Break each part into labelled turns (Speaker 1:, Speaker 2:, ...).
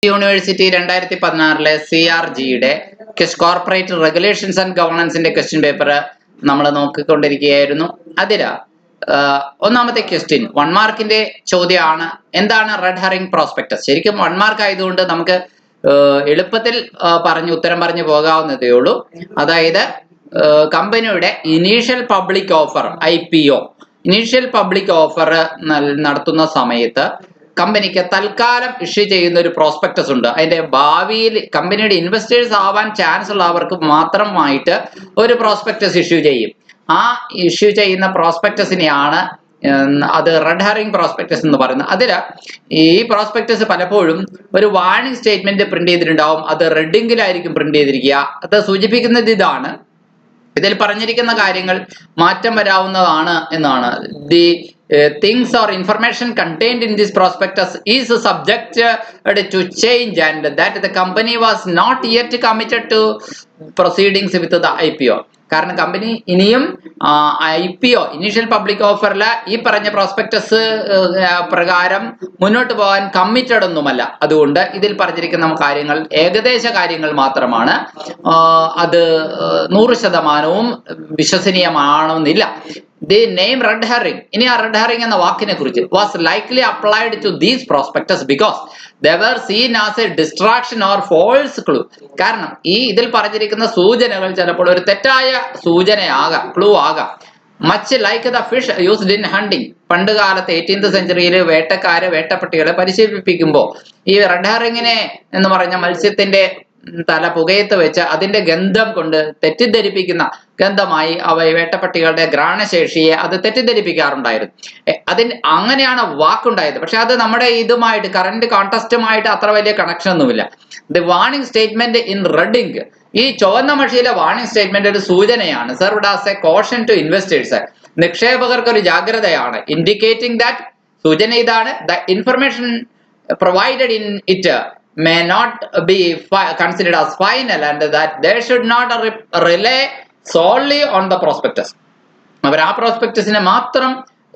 Speaker 1: University 2016 CRGയുടെ corporate regulations and ഗവർണൻസിന്റെ question paper നമ്മൾ നോക്കിക്കൊണ്ടിരിക്കുകയായിരുന്നു. അതില് ഒന്നാമത്തെ ക്വസ്റ്റ്യൻ 1 മാർക്കിന്റെ ചോദ്യമാണ്. എന്താണ് റെഡ് ഹെറിംഗ് പ്രോസ്പെക്ടസ്? ശരിക്കും 1 മാർക്ക് ആയതുകൊണ്ട് നമുക്ക് എളുപ്പത്തിൽ ഉത്തരം പറഞ്ഞു പോകാവുന്നതേ ഉള്ളൂ. അതായത് കമ്പനിയുടെ initial public offer IPO initial public offer നടത്തുന്ന സമയത്ത് കമ്പനിക്ക് തൽക്കാലം ഇഷ്യൂ ചെയ്യുന്ന ഒരു പ്രോസ്പെക്ടസ് ഉണ്ട്. അതിന്റെ ഭാവിയിൽ കമ്പനിയുടെ ഇൻവെസ്റ്റേഴ്സ് ആവാൻ ചാൻസ് ഉള്ളവർക്ക് മാത്രമായിട്ട് ഒരു പ്രോസ്പെക്ടസ് ഇഷ്യൂ ചെയ്യും. ആ ഇഷ്യൂ ചെയ്യുന്ന പ്രോസ്പെക്ടസിനെയാണ് അത് റെഡ് ഹെറിംഗ് പ്രോസ്പെക്ടസ് എന്ന് പറയുന്നത്. അതില് ഈ പ്രോസ്പെക്ടസ് പലപ്പോഴും ഒരു വാർണിംഗ് സ്റ്റേറ്റ്മെന്റ് പ്രിന്റ് ചെയ്തിട്ടുണ്ടാവും. അത് റെഡിങ്കിലായിരിക്കും പ്രിന്റ് ചെയ്തിരിക്കുക. അത് സൂചിപ്പിക്കുന്നത് ഇതാണ്: ഇതിൽ പറഞ്ഞിരിക്കുന്ന കാര്യങ്ങൾ മാറ്റം വരാവുന്നതാണ് എന്നാണ്. The things or information contained in this prospectus is subjected to change and that the company was not yet committed to proceedings with the IPO. കാരണം കമ്പനി ഇനിയും IPO ഇനീഷ്യൽ പബ്ലിക് ഓഫറിൽ ഈ പറഞ്ഞ പ്രോസ്പെക്ടസ് പ്രകാരം മുന്നോട്ട് പോകാൻ കമ്മിറ്റഡ് ഒന്നുമല്ല. അതുകൊണ്ട് ഇതിൽ പറഞ്ഞിരിക്കുന്ന കാര്യങ്ങൾ ഏകദേശ കാര്യങ്ങൾ മാത്രമാണ്. അത് 100% വിശ്വസനീയമാണെന്നില്ല. The name red herring, ഇനി ആ റെഡ് ഹെറിംഗ് എന്ന വാക്കിനെ കുറിച്ച്, was likely applied to these prospectus because they were seen as a distraction or false clue. കാരണം ഇതിൽ പറഞ്ഞിരിക്കുന്ന സൂചനകൾ ചിലപ്പോൾ ഒരു തെറ്റായ സൂചനയാകാം, ക്ലൂ ആകാം. Much like the fish used in hunting. പണ്ട് കാലത്ത് 18th സെഞ്ചുറിയിൽ വേട്ടക്കാര് വേട്ടപ്പട്ടികളെ പരിശീലിപ്പിക്കുമ്പോൾ ഈ റെഡ് ഹെറിങ്ങിനെ എന്ന് പറഞ്ഞ മത്സ്യത്തിന്റെ തല പുകയത്ത് വെച്ച് അതിന്റെ ഗന്ധം കൊണ്ട് തെറ്റിദ്ധരിപ്പിക്കുന്ന ഗന്ധമായി വേട്ടപ്പട്ടികളുടെ ഘ്രാണശേഷിയെ അത് തെറ്റിദ്ധരിപ്പിക്കാറുണ്ടായിരുന്നു. അങ്ങനെയാണ് വാക്കുണ്ടായത്. പക്ഷെ അത് നമ്മുടെ ഇതുമായിട്ട് കറന്റ് കോൺടെസ്റ്റുമായിട്ട് അത്ര വലിയ കണക്ഷൻ ഒന്നുമില്ല. The warning statement in red ink, ഈ ചുവന്ന മഷിയിലെ വാർണിംഗ് സ്റ്റേറ്റ്മെന്റ് ഒരു സൂചനയാണ്. Served as a caution to investors, നിക്ഷേപകർക്ക് ഒരു ജാഗ്രതയാണ്. ഇൻഡിക്കേറ്റിംഗ് ദാറ്റ്, സൂചന ഇതാണ്: the information provided in it may not be considered as final and that they should not rely solely on the prospectus. അവർ ആ പ്രോസ്പെക്ടസിനെ മാത്രം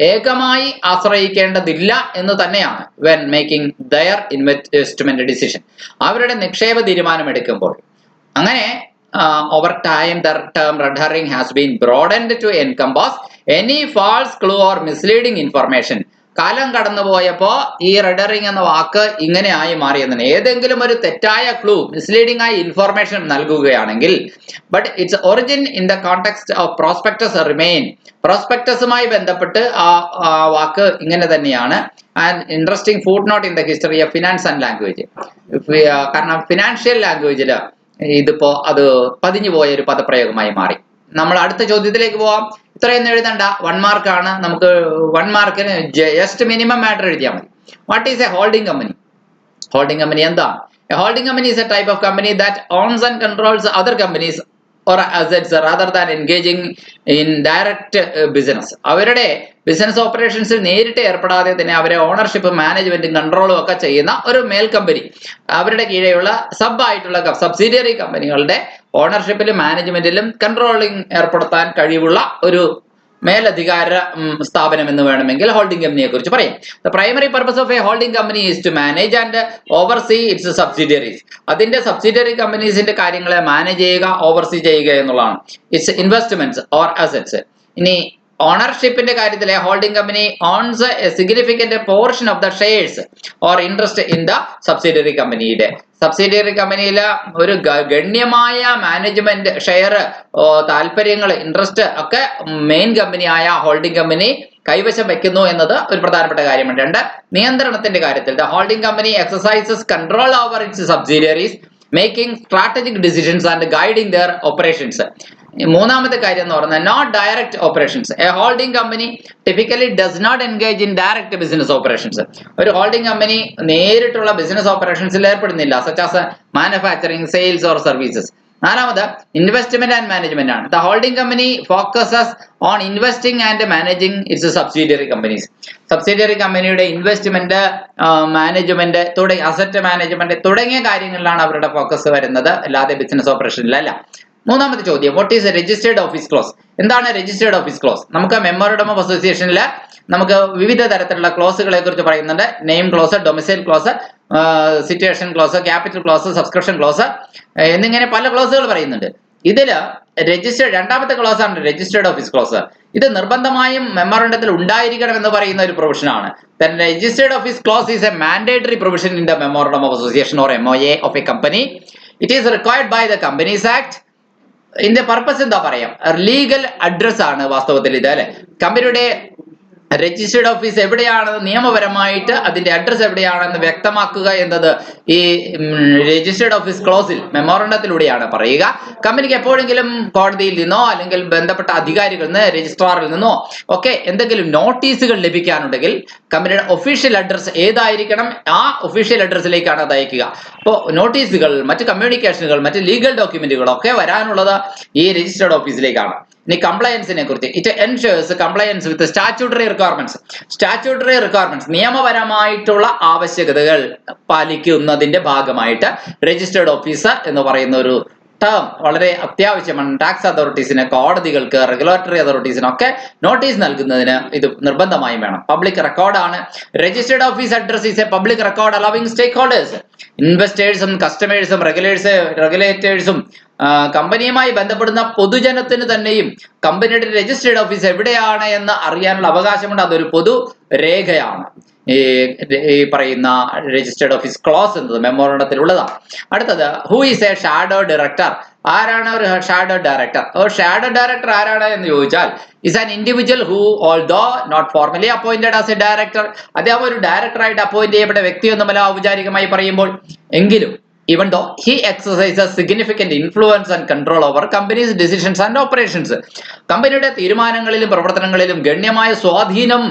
Speaker 1: ഏകമായി ആശ്രയിക്കേണ്ടതില്ല എന്ന് തന്നെയാണ് when making their investment decision, അവരുടെ നിക്ഷേപ തീരുമാനം എടുക്കുമ്പോൾ. അങ്ങനെ over time the term red herring has been broadened to encompass any false clue or misleading information. കാലം കടന്നുപോയപ്പോ ഈ റെഡ് ഹെറിംഗ് എന്ന വാക്ക് ഇങ്ങനെ ആയി മാറിയെന്നാണ്. ഏതെങ്കിലും ഒരു തെറ്റായ ക്ലൂ, മിസ്ലീഡിംഗ് ആയി ഇൻഫോർമേഷൻ നൽകുകയാണെങ്കിൽ, but its origin in the context of prospectus remain. പ്രോസ്പെക്ടസുമായി ബന്ധപ്പെട്ട് ആ വാക്ക് ഇങ്ങനെ തന്നെയാണ്. And interesting footnote in the history of finance and language. കാരണം ഫിനാൻഷ്യൽ ലാംഗ്വേജിൽ ഇതിപ്പോ അത് പതിഞ്ഞു പോയ ഒരു പദപ്രയോഗമായി മാറി. നമ്മൾ അടുത്ത ചോദ്യത്തിലേക്ക് പോവാം. ഇത്രയൊന്നും എഴുതണ്ട, 1 മാർക്കാണ്. നമുക്ക് 1 മാർക്കിന് ജസ്റ്റ് മിനിമം മാറ്റർ എഴുതിയാൽ മതി. What is a holding company? Holding company എന്താണ്? A holding company is a type of company that owns and controls other companies or assets rather than engaging in direct business. അവരുടെ business ഓപ്പറേഷൻസിൽ നേരിട്ട് ഏർപ്പെടാതെ തന്നെ അവരെ ownership, മാനേജ്മെന്റും കൺട്രോളും ഒക്കെ ചെയ്യുന്ന ഒരു മേൽ കമ്പനി, അവരുടെ കീഴെയുള്ള സബ്സിഡിയറി കമ്പനികളുടെ ഓണർഷിപ്പിലും മാനേജ്മെന്റിലും കൺട്രോളിംഗ് ഏർപ്പെടുത്താൻ കഴിവുള്ള ഒരു മേലധികാര സ്ഥാപനം എന്ന് വേണമെങ്കിൽ ഹോൾഡിംഗ് കമ്പനിയെ കുറിച്ച് പറയാം. The primary purpose of a holding company is to manage and oversee its subsidiaries. അതിന്റെ സബ്സിഡിയറി കമ്പനീസിന്റെ കാര്യങ്ങളെ മാനേജ് ചെയ്യുക, ഓവർസീ ചെയ്യുക എന്നുള്ളതാണ്. Its investments or assets. ഇനി ഓണർഷിപ്പിന്റെ കാര്യത്തിൽ holding company owns a significant portion of the shares or interest in the subsidiary കമ്പനിയുടെ. സബ്സിഡിയറി കമ്പനിയിൽ ഒരു ഗണ്യമായ മാനേജ്മെന്റ് ഷെയർ, താല്പര്യങ്ങൾ, ഇൻട്രസ്റ്റ് ഒക്കെ മെയിൻ കമ്പനിയായ ഹോൾഡിംഗ് കമ്പനി കൈവശം വെക്കുന്നു എന്നത് ഒരു പ്രധാനപ്പെട്ട കാര്യമാണ്. 2, നിയന്ത്രണത്തിന്റെ കാര്യത്തിൽ the holding company exercises control over its subsidiaries, making strategic decisions and guiding their operations. മൂന്നാമത്തെ കാര്യം എന്ന് പറഞ്ഞാൽ not direct operations. A holding company typically does not engage in direct business operations. ഒരു ഹോൾഡിംഗ് കമ്പനി നേരിട്ടുള്ള business ഓപ്പറേഷൻസിൽ ഏർപ്പെടുന്നില്ല, such as manufacturing, sales or services. 4, investment and management ആണ്. The holding company focuses on investing and managing its subsidiary companies. Subsidiary കമ്പനിയുടെ investment, management, asset management തുടങ്ങിയ കാര്യങ്ങളിലാണ് അവരുടെ focus വരുന്നത്, അല്ലാതെ ബിസിനസ് ഓപ്പറേഷനിലല്ല. മൂന്നാമത്തെ ചോദ്യം, what is A registered office close? എന്താണ് രജിസ്റ്റേർഡ് ഓഫീസ് ക്ലോസ്? നമുക്ക് മെമ്മോറണ്ടം ഓഫ് അസോസിയേഷനിൽ നമുക്ക് വിവിധ തരത്തിലുള്ള ക്ലോസുകളെ കുറിച്ച് പറയുന്നുണ്ട്. Name close, domicile close, situation close, capital close, subscription close എന്നിങ്ങനെ പല ക്ലോസുകൾ പറയുന്നുണ്ട്. ഇതില് രണ്ടാമത്തെ ക്ലോസ് ആണ് രജിസ്റ്റേർഡ് ഓഫീസ് ക്ലോസ്. ഇത് നിർബന്ധമായും മെമ്മോറണ്ടത്തിൽ ഉണ്ടായിരിക്കണം എന്ന് പറയുന്ന ഒരു പ്രൊവിഷനാണ്. Then registered office clause is a mandatory provision in the memorandum of association or MOA of a company. It is required by the Companies Act. ഇതിന്റെ പർപ്പസ് എന്താ പറയാം, ലീഗൽ അഡ്രസ് ആണ് വാസ്തവത്തിൽ ഇത് അല്ലെ. കമ്പനിയുടെ രജിസ്റ്റേർഡ് ഓഫീസ് എവിടെയാണ്, നിയമപരമായിട്ട് അതിന്റെ അഡ്രസ് എവിടെയാണെന്ന് വ്യക്തമാക്കുക എന്നത് ഈ രജിസ്റ്റേർഡ് ഓഫീസ് ക്ലോസിൽ മെമ്മോറണ്ടത്തിലൂടെയാണ് പറയുക. കമ്പനിക്ക് എപ്പോഴെങ്കിലും കോടതിയിൽ നിന്നോ അല്ലെങ്കിൽ ബന്ധപ്പെട്ട അധികാരികളിൽ നിന്ന്, രജിസ്ട്രാറിൽ നിന്നോ ഒക്കെ എന്തെങ്കിലും നോട്ടീസുകൾ ലഭിക്കാനുണ്ടെങ്കിൽ കമ്പനിയുടെ ഒഫീഷ്യൽ അഡ്രസ് ഏതായിരിക്കണം, ആ ഒഫീഷ്യൽ അഡ്രസ്സിലേക്കാണ് അത് അയക്കുക. അപ്പോൾ നോട്ടീസുകൾ, മറ്റ് കമ്മ്യൂണിക്കേഷനുകൾ, മറ്റ് ലീഗൽ ഡോക്യുമെന്റുകളൊക്കെ വരാനുള്ളത് ഈ രജിസ്റ്റേർഡ് ഓഫീസിലേക്കാണ്. ഇനി കംപ്ലയൻസിനെ കുറിച്ച്, it ensures compliance with statutory requirements. Statutory requirements, നിയമപരമായിട്ടുള്ള ആവശ്യകതകൾ പാലിക്കുന്നതിന്റെ ഭാഗമായിട്ട് രജിസ്റ്റേർഡ് ഓഫീസർ എന്ന് പറയുന്ന ഒരു ടേം വളരെ അത്യാവശ്യമാണ്. ടാക്സ് അതോറിറ്റീസിന്, കോടതികൾക്ക്, റെഗുലേറ്ററി അതോറിറ്റീസിനൊക്കെ നോട്ടീസ് നൽകുന്നതിന് ഇത് നിർബന്ധമായും വേണം. പബ്ലിക് റെക്കോർഡാണ്. Registered office address is a public record allowing stakeholders, ഇൻവെസ്റ്റേഴ്സും കസ്റ്റമേഴ്സും റെഗുലേറ്റേഴ്സും കമ്പനിയുമായി ബന്ധപ്പെടുന്ന പൊതുജനത്തിന് തന്നെയും കമ്പനിയുടെ രജിസ്റ്റേർഡ് ഓഫീസ് എവിടെയാണ് എന്ന് അറിയാനുള്ള അവകാശമുണ്ട്. അതൊരു പൊതു രേഖയാണ്. ഈ പറയുന്ന രജിസ്റ്റേർഡ് ഓഫീസ് ക്ലോസ് എന്നത് മെമ്മോറണ്ടത്തിലുള്ളതാണ്. അടുത്തത്, who is a shadow director. ആരാണ് ഒരു ഷാഡോ ഡയറക്ടർ? ഷാഡോ ഡയറക്ടർ ആരാണ് എന്ന് ചോദിച്ചാൽ, is an individual who although not formally appointed as a director. അദ്ദേഹം ഒരു ഡയറക്ടറായിട്ട് അപ്പോയിന്റ് ചെയ്യപ്പെട്ട വ്യക്തിയൊന്നുമല്ല ഔപചാരികമായി പറയുമ്പോൾ, എങ്കിലും even though he exercises significant influence and control over company's decisions and operations. കമ്പനിയുടെ തീരുമാനങ്ങളിലും പ്രവർത്തനങ്ങളിലും ഗണ്യമായ സ്വാധീനം,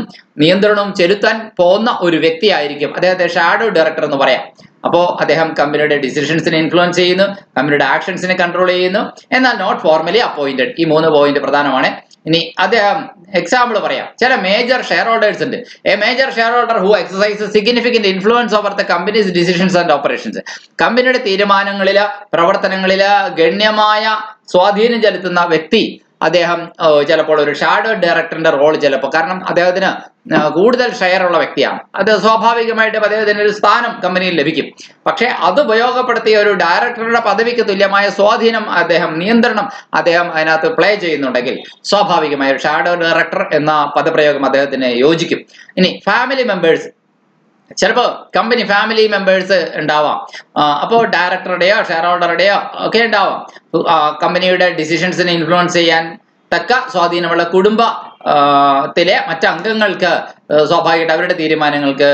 Speaker 1: നിയന്ത്രണവും ചെലുത്താൻ പോകുന്ന ഒരു വ്യക്തിയായിരിക്കും അദ്ദേഹത്തെ ഷാഡോ ഡയറക്ടർ എന്ന് പറയാം. അപ്പോൾ അദ്ദേഹം കമ്പനിയുടെ ഡിസിഷൻസിനെ ഇൻഫ്ലുവൻസ് ചെയ്യുന്നു, കമ്പനിയുടെ ആക്ഷൻസിനെ കൺട്രോൾ ചെയ്യുന്നു, എന്നാൽ നോട്ട് ഫോർമലി അപ്പോയിന്റഡ്. ഈ 3 പോയിന്റ് പ്രധാനമാണ്. ഇനി അദ്ദേഹം എക്സാമ്പിൾ പറയാം. ചില മേജർ ഷെയർ ഹോൾഡേഴ്സ് ഉണ്ട്. A major share holder who exercises significant influence over the company's decisions and operations. കമ്പനിയുടെ തീരുമാനങ്ങളില്, പ്രവർത്തനങ്ങളില് ഗണ്യമായ സ്വാധീനം ചെലുത്തുന്ന വ്യക്തി അദ്ദേഹം ചിലപ്പോൾ ഒരു ഷാഡോ ഡയറക്ടറിന്റെ റോൾ ചിലപ്പോൾ, കാരണം അദ്ദേഹത്തിന് കൂടുതൽ ഷെയർ ഉള്ള വ്യക്തിയാണ്, അത് സ്വാഭാവികമായിട്ടും അദ്ദേഹത്തിന് ഒരു സ്ഥാനം കമ്പനിയിൽ ലഭിക്കും. പക്ഷെ അത് ഉപയോഗപ്പെടുത്തിയ ഒരു ഡയറക്ടറുടെ പദവിക്ക് തുല്യമായ സ്വാധീനം, നിയന്ത്രണം അദ്ദേഹം അതിനകത്ത് പ്ലേ ചെയ്യുന്നുണ്ടെങ്കിൽ സ്വാഭാവികമായ ഒരു ഷാഡോ ഡയറക്ടർ എന്ന പദപ്രയോഗം അദ്ദേഹത്തിന് യോജിക്കും. ഇനി ഫാമിലി മെമ്പേഴ്സ്, ചിലപ്പോൾ കമ്പനി ഫാമിലി മെമ്പേഴ്സ് ഉണ്ടാവാം. അപ്പോൾ ഡയറക്ടറുടെയോ ഷെയർ ഹോൾഡറുടെയോ ഒക്കെ ഉണ്ടാവാം. കമ്പനിയുടെ ഡിസിഷൻസിനെ ഇൻഫ്ലുവൻസ് ചെയ്യാൻ തക്ക സ്വാധീനമുള്ള കുടുംബത്തിലെ മറ്റംഗങ്ങൾക്ക് സ്വാഭാവികമായിട്ട് അവരുടെ തീരുമാനങ്ങൾക്ക്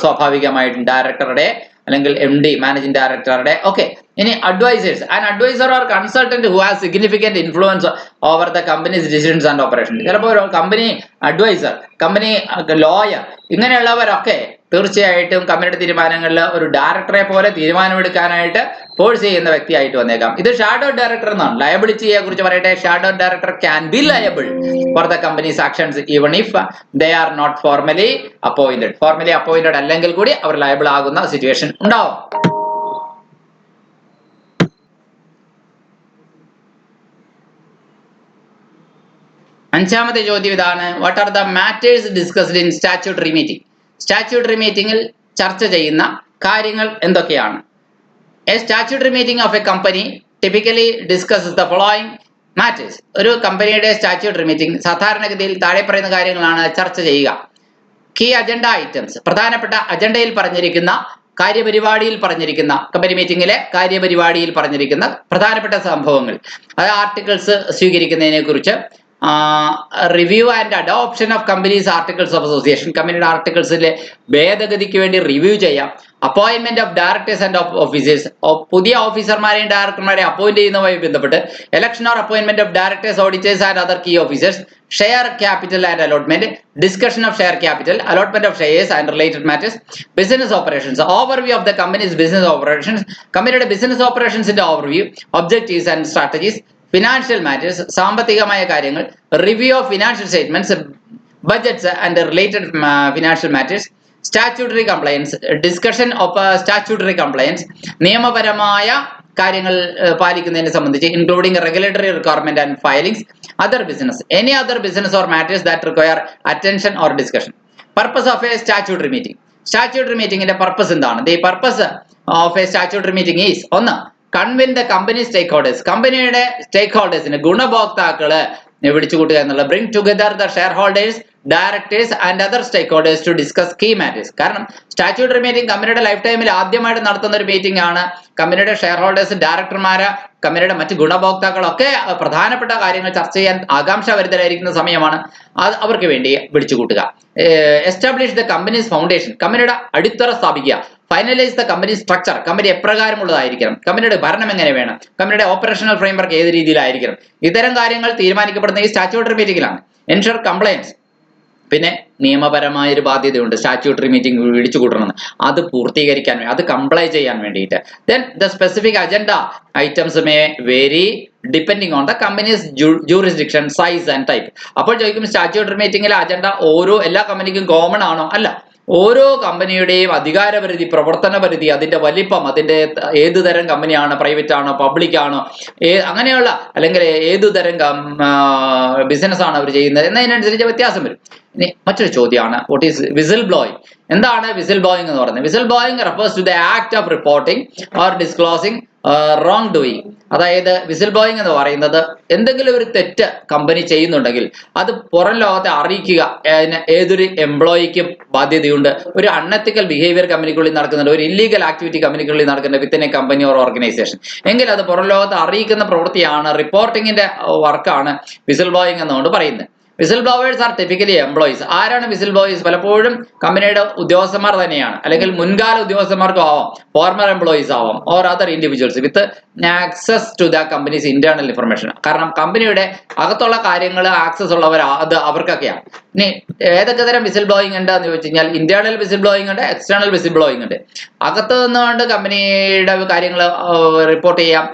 Speaker 1: സ്വാഭാവികമായിട്ടും ഡയറക്ടറുടെ അല്ലെങ്കിൽ MD, മാനേജിംഗ് ഡയറക്ടറുടെ ഒക്കെ. ഇനി advisors, an advisor or consultant who has significant influence over the company's decisions and operation. ചിലപ്പോൾ ഒരു കമ്പനി അഡ്വൈസർ, കമ്പനി ലോയർ, ഇങ്ങനെയുള്ളവരൊക്കെ തീർച്ചയായിട്ടും കമ്പനിയുടെ തീരുമാനങ്ങളിൽ ഒരു ഡയറക്ടറെ പോലെ തീരുമാനമെടുക്കാനായിട്ട് ഫോഴ്സ് ചെയ്യുന്ന വ്യക്തിയായിട്ട് വന്നേക്കാം. ഇത് ഷാഡോ ഡയറക്ടർ എന്നാണ്. ലയബിലിറ്റിയെ കുറിച്ച് പറയട്ടെ, shadow director can be liable for the company's actions even if they are not formally appointed. Formally appointed അല്ലെങ്കിൽ കൂടി അവർ ലയബിൾ ആകുന്ന സിറ്റുവേഷൻ ഉണ്ടാവും. അഞ്ചാമത്തെ ചോദ്യം ഇതാണ്, what are the matters discussed in statutory meeting. Statutory മീറ്റിംഗിൽ ചർച്ച ചെയ്യുന്ന കാര്യങ്ങൾ എന്തൊക്കെയാണ്? A statutory meeting of A company typically discusses the following matters. ഒരു കമ്പനിയുടെ സ്റ്റാറ്റ്യൂട്ടറി മീറ്റിംഗ് സാധാരണഗതിയിൽ താഴെ പറയുന്ന കാര്യങ്ങളാണ് ചർച്ച ചെയ്യുക. കീ അജണ്ട ഐറ്റംസ്, പ്രധാനപ്പെട്ട അജണ്ടയിൽ പറഞ്ഞിരിക്കുന്ന, കാര്യപരിപാടിയിൽ പറഞ്ഞിരിക്കുന്ന, കമ്പനി മീറ്റിംഗിലെ കാര്യപരിപാടിയിൽ പറഞ്ഞിരിക്കുന്ന പ്രധാനപ്പെട്ട സംഭവങ്ങൾ, അത് ആർട്ടിക്കിൾസ് സ്വീകരിക്കുന്നതിനെ കുറിച്ച്, review and adoption of company's articles of association, കമ്പനിയുടെ ആർട്ടിക്കിൾസിലെ ഭേദഗതിക്ക് വേണ്ടി റിവ്യൂ ചെയ്യാം. Appointment of directors and officers, പുതിയ ഓഫീസർമാരെയും ഡയറക്ടർമാരെയും അപ്പോയിന്റ് ചെയ്യുന്നതുമായി ബന്ധപ്പെട്ട്, election or appointment of directors, auditors and other key officers, share capital and allotment, discussion of share capital, allotment of shares and related matters, business operations, overview of the company's business operations, കമ്പനിയുടെ business ഓപ്പറേഷൻസിന്റെ overview, objectives and strategies, financial matters, സാമ്പത്തികമായ കാര്യങ്ങൾ, review of financial statements, budgets and related financial matters, statutory compliance, discussion of statutory compliance, നിയമപരമായ കാര്യങ്ങൾ പാലിക്കുന്നതിനെ സംബന്ധിച്ച്, including regulatory requirement and filings, other business, any other business or matters that require attention or discussion. Purpose of a statutory meeting, statutory മീറ്റിംഗിന്റെ purpose എന്താണ്? The purpose of a statutory meeting is ഒന്ന്, convene the company stakeholders, കമ്പനിയുടെ സ്റ്റേക്ക് ഹോൾഡേഴ്സിന് ഗുണഭോക്താക്കള് വിളിച്ചുകൂട്ടുക എന്നുള്ള, bring together the share holders, directors and other stakeholders to discuss key matters. കാരണം സ്റ്റാറ്റ്യൂട്ടറി മീറ്റിംഗ് കമ്പനിയുടെ ലൈഫ് ടൈമിൽ ആദ്യമായിട്ട് നടത്തുന്ന ഒരു മീറ്റിംഗ് ആണ്. കമ്പനിയുടെ ഷെയർ ഹോൾഡേഴ്സ്, ഡയറക്ടർമാര്, കമ്പനിയുടെ മറ്റ് ഗുണഭോക്താക്കളൊക്കെ പ്രധാനപ്പെട്ട കാര്യങ്ങൾ ചർച്ച ചെയ്യാൻ ആകാംക്ഷാഭരിതരായിരിക്കുന്ന സമയമാണ്. അത് അവർക്ക് വേണ്ടി വിളിച്ചുകൂട്ടുക. എസ്റ്റാബ്ലിഷ് ദ കമ്പനീസ് ഫൗണ്ടേഷൻ, കമ്പനിയുടെ അടിത്തറ സ്ഥാപിക്കുക. Finalise the company structure, company എപ്രകാരമുള്ളതായിരിക്കണം, കമ്പനിയുടെ ഭരണം എങ്ങനെ വേണം, കമ്പനിയുടെ ഓപ്പറേഷണൽ ഫ്രെയിംവർക്ക് ഏത് രീതിയിലായിരിക്കണം, ഇത്തരം കാര്യങ്ങൾ തീരുമാനിക്കപ്പെടുന്ന ഈ സ്റ്റാറ്റ്യൂട്ടറി മീറ്റിംഗിലാണ്. എൻഷുർ കംപ്ലയൻസ്, പിന്നെ നിയമപരമായ ഒരു ബാധ്യതയുണ്ട് സ്റ്റാറ്റ്യൂട്ടറി മീറ്റിംഗ് വിളിച്ചു കൂട്ടണമെന്ന്, അത് പൂർത്തീകരിക്കാൻ വേണ്ടി, അത് കംപ്ലൈ ചെയ്യാൻ വേണ്ടിയിട്ട്. Then the specific agenda items may vary depending on the company's jurisdiction, size and type. അപ്പോൾ ചോദിക്കും, സ്റ്റാറ്റ്യൂട്ടറി മീറ്റിംഗിലെ അജണ്ട എല്ലാ കമ്പനിക്കും കോമൺ ആണോ? അല്ല, ഓരോ കമ്പനിയുടെയും അധികാരപരിധി, പ്രവർത്തന പരിധി, അതിന്റെ വലിപ്പം, അതിന്റെ ഏതു തരം കമ്പനിയാണ്, പ്രൈവറ്റ് ആണോ, പബ്ലിക് ആണോ, അങ്ങനെയുള്ള, അല്ലെങ്കിൽ ഏതു തരം ബിസിനസ് ആണ് അവർ ചെയ്യുന്നത് എന്നതിനനുസരിച്ച് വ്യത്യാസം വരും. ഇനി മറ്റൊരു ചോദ്യമാണ്, വാട്ട് ഈസ് വിസിൽ ബ്ലോയിങ്? എന്താണ് വിസിൽ ബ്ലോയിങ് എന്ന് പറയുന്നത്? Whistle blowing refers to the act of reporting or disclosing wrong doing. അതായത് വിസിൽ ബ്ലോയിങ് എന്ന് പറയുന്നത് എന്തെങ്കിലും ഒരു തെറ്റ് കമ്പനി ചെയ്യുന്നുണ്ടെങ്കിൽ അത് പുറം ലോകത്തെ അറിയിക്കുക. ഏതൊരു എംപ്ലോയിക്കും ബാധ്യതയുണ്ട്. ഒരു അൺഎത്തിക്കൽ ബിഹേവിയർ കമ്പനിക്കുള്ളിൽ നടക്കുന്നുണ്ട്, ഒരു ഇല്ലീഗൽ ആക്ടിവിറ്റി കമ്പനിക്കുള്ളിൽ നടക്കുന്നുണ്ട് within a company or organisation, എങ്കിൽ അത് പുറം ലോകത്തെ അറിയിക്കുന്ന പ്രവൃത്തിയാണ്, റിപ്പോർട്ടിങ്ങിന്റെ വർക്കാണ് വിസിൽ ബ്ലോയിങ് എന്നുകൊണ്ട് പറയുന്നത്. Whistle blowers are typically employees. ആരാണ് വിസിൽ ബ്ലോവേഴ്സ്? പലപ്പോഴും കമ്പനിയുടെ ഉദ്യോഗസ്ഥന്മാർ തന്നെയാണ്, അല്ലെങ്കിൽ മുൻകാല ഉദ്യോഗസ്ഥന്മാർക്കും ആവാം, ഫോർമർ എംപ്ലോയീസ് ആവാം, or other individuals with access to the company's internal information. കാരണം കമ്പനിയുടെ അകത്തുള്ള കാര്യങ്ങൾ ആക്സസ് ഉള്ളവർ അത് അവർക്കൊക്കെയാണ്. ഇനി ഏതൊക്കെ തരം വിസിൽ ബ്ലോയിങ് ഉണ്ട് എന്ന് ചോദിച്ചു കഴിഞ്ഞാൽ, ഇന്റേണൽ വിസിൽ ബ്ലോയിങ് ഉണ്ട്, എക്സ്റ്റേണൽ വിസിൽ ബ്ലോയിങ് ഉണ്ട്. അകത്ത് നിന്നുകൊണ്ട് കമ്പനിയുടെ കാര്യങ്ങൾ റിപ്പോർട്ട് ചെയ്യാം,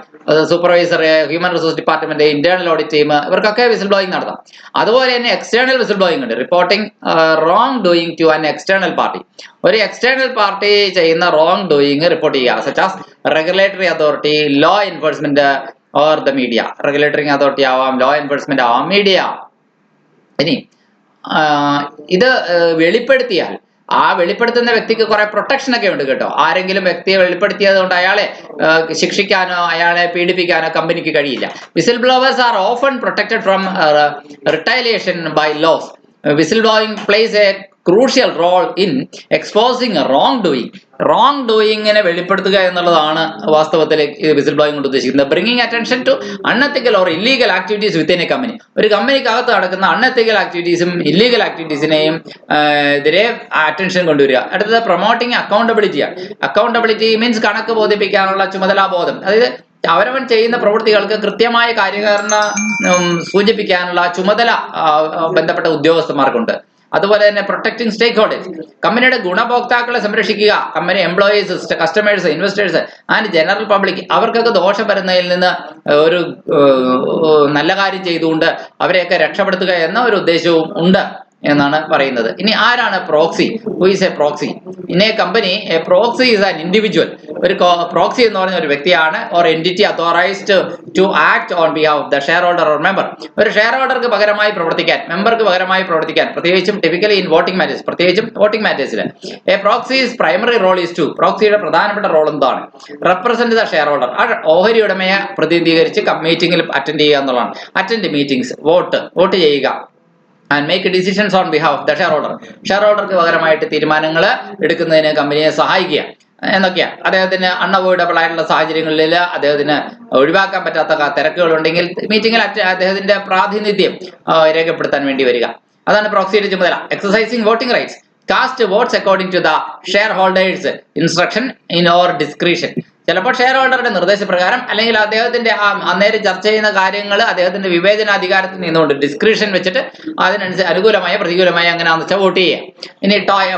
Speaker 1: supervisor, human resource department, internal audit team, ഇവർക്കൊക്കെ വിസിൽ ബ്ലോയിങ് നടത്താം. അതുപോലെ തന്നെ എക്സ്റ്റേണൽ വിസിൽ ബ്ലോയിങ് ഉണ്ട്, reporting wrongdoing to an external party. ഒരു എക്സ്റ്റേണൽ പാർട്ടി ചെയ്യുന്ന റോങ് ഡൂയിങ് റിപ്പോർട്ട് ചെയ്യുക, such as regulatory authority, law enforcement or the media. Regulatory authority ആവാം, law enforcement ആവാം, മീഡിയ ആവാം. ഇനി ഇത് വെളിപ്പെടുത്തിയാൽ ആ വെളിപ്പെടുത്തുന്ന വ്യക്തിക്ക് കുറെ പ്രൊട്ടക്ഷൻ ഒക്കെ ഉണ്ട് കേട്ടോ. ആരെങ്കിലും വ്യക്തിയെ വെളിപ്പെടുത്തിയത് കൊണ്ട് അയാളെ ശിക്ഷിക്കാനോ അയാളെ പീഡിപ്പിക്കാനോ കമ്പനിക്ക് കഴിയില്ല. Whistle blowers are often protected from retaliation by laws. Whistle blowing plays a crucial role in exposing wrong doing. Wrong ഡൂയിങ്ങിനെ വെളിപ്പെടുത്തുക എന്നുള്ളതാണ് വാസ്തവത്തിൽ വിസിൽ ബ്ലോയിങ് കൊണ്ട് ഉദ്ദേശിക്കുന്നത്. Bringing attention to unethical or illegal activities within a company. ഒരു കമ്പനിക്കകത്ത് നടക്കുന്ന unethical ആക്ടിവിറ്റീസും ഇല്ലീഗൽ ആക്ടിവിറ്റീസിനെയും എതിരെ അറ്റൻഷൻ കൊണ്ടുവരിക. അടുത്തത് പ്രൊമോട്ടിങ് അക്കൗണ്ടബിലിറ്റിയാണ്. അക്കൗണ്ടബിലിറ്റി മീൻസ് കണക്ക് ബോധിപ്പിക്കാനുള്ള ചുമതലാബോധം. അതായത് അവരവൻ ചെയ്യുന്ന പ്രവൃത്തികൾക്ക് കൃത്യമായ കാര്യകാരണം സൂചിപ്പിക്കാനുള്ള ചുമതല ബന്ധപ്പെട്ട ഉദ്യോഗസ്ഥന്മാർക്കുണ്ട്. അതുപോലെ തന്നെ പ്രൊട്ടക്ടിങ് സ്റ്റേക്ക് ഹോൾഡേഴ്സ്, കമ്പനിയുടെ ഗുണഭോക്താക്കളെ സംരക്ഷിക്കുക. Company employees, customers, investors and general public, അവർക്കൊക്കെ ദോഷം വരുന്നതിൽ നിന്ന് ഒരു നല്ല കാര്യം ചെയ്തുകൊണ്ട് അവരെയൊക്കെ രക്ഷപ്പെടുത്തുക എന്ന ഒരു ഉദ്ദേശവും ഉണ്ട് എന്നാണ് പറയുന്നത്. ഇനി ആരാണ് proxy? Who is a proxy? In a company a proxy is an individual. ഒരു പ്രോക്സി എന്ന് പറഞ്ഞ ഒരു വ്യക്തിയാണ്, or entity authorised to act on behalf of the shareholder or member. ഒരു ഷെയർ ഹോൾഡർക്ക് പകരമായി പ്രവർത്തിക്കാൻ, മെമ്പർക്ക് പകരമായി പ്രവർത്തിക്കാൻ, പ്രത്യേകിച്ചും ടിപ്പിക്കലി ഇൻ വോട്ടിംഗ് മാറ്റേഴ്സ്, പ്രത്യേകിച്ചും വോട്ടിംഗ് മാറ്റേഴ്സിൽ. A proxy's primary role is to, പ്രോക്സിയുടെ പ്രധാനപ്പെട്ട റോൾ എന്താണ്? Represent the shareholder. ആ ഓഹരി ഉടമയെ പ്രതിനിധീകരിച്ച് മീറ്റിംഗിൽ അറ്റൻഡ് ചെയ്യുക എന്നുള്ളതാണ്. അറ്റൻഡ് മീറ്റിംഗ്സ്, വോട്ട് ചെയ്യുക, and make decisions on behalf of the shareholder. ഷെയർ ഹോൾഡർക്ക് പകരമായിട്ട് തീരുമാനങ്ങൾ എടുക്കുന്നതിന് കമ്പനിയെ സഹായിക്കുക എന്നൊക്കെയാണ്. അദ്ദേഹത്തിന് അൺഅവോയ്ഡബിൾ ആയിട്ടുള്ള സാഹചര്യങ്ങളിൽ അദ്ദേഹത്തിന് ഒഴിവാക്കാൻ പറ്റാത്ത തിരക്കുകൾ ഉണ്ടെങ്കിൽ മീറ്റിംഗിൽ അദ്ദേഹത്തിന്റെ പ്രാതിനിധ്യം രേഖപ്പെടുത്താൻ വേണ്ടി വരിക. അതാണ് പ്രോക്സിയുടെ ചുമതല. Exercising voting rights, cast votes according to the shareholders instruction in or discretion. ചിലപ്പോൾ ഷെയർ ഹോൾഡറുടെ നിർദ്ദേശപ്രകാരം, അല്ലെങ്കിൽ അദ്ദേഹത്തിന്റെ അന്നേരം ചർച്ച ചെയ്യുന്ന കാര്യങ്ങൾ അദ്ദേഹത്തിന്റെ വിവേചനാധികാരത്തിൽ നിന്നുകൊണ്ട് ഡിസ്ക്രിഷൻ വെച്ചിട്ട് അതിനനുസരിച്ച് അനുകൂലമായ പ്രതികൂലമായ അങ്ങനെയാണെന്ന് വെച്ചാൽ വോട്ട് ചെയ്യുക. ഇനി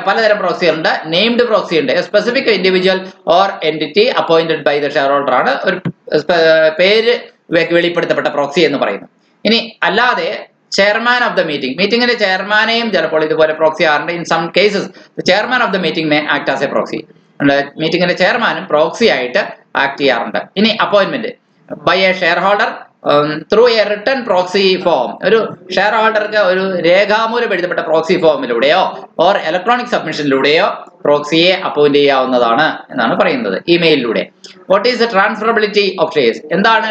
Speaker 1: പലതരം പ്രോക്സികളുണ്ട്. നെയിംഡ് പ്രോക്സി ഉണ്ട്. Specific individual or entity appointed by the shareholder ആണ് ഒരു പേര് വെളിപ്പെടുത്തപ്പെട്ട പ്രോക്സി എന്ന് പറയുന്നത്. ഇനി അല്ലാതെ ചെയർമാൻ ഓഫ് ദ മീറ്റിംഗ്, മീറ്റിംഗിന്റെ ചെയർമാനെയും ചിലപ്പോൾ ഇതുപോലെ പ്രോക്സി ആറുണ്ട്. In some cases chairman of the meeting may act as a proxy. മീറ്റിംഗിന്റെ ചെയർമാനും പ്രോക്സി ആയിട്ട് ആക്ട് ചെയ്യാറുണ്ട്. ഇനി appointment by a shareholder through a written proxy form, ഒരു ഷെയർ ഹോൾഡർക്ക് ഒരു രേഖാമൂലം എഴുതപ്പെട്ട പ്രോക്സി ഫോമിലൂടെയോ ഓർ ഇലക്ട്രോണിക് സബ്മിഷനിലൂടെയോ പ്രോക്സിയെ അപ്പോയിന്റ് ചെയ്യാവുന്നതാണ് എന്നാണ് പറയുന്നത്, ഇമെയിലിലൂടെ. What is the transferability of shares? എന്താണ്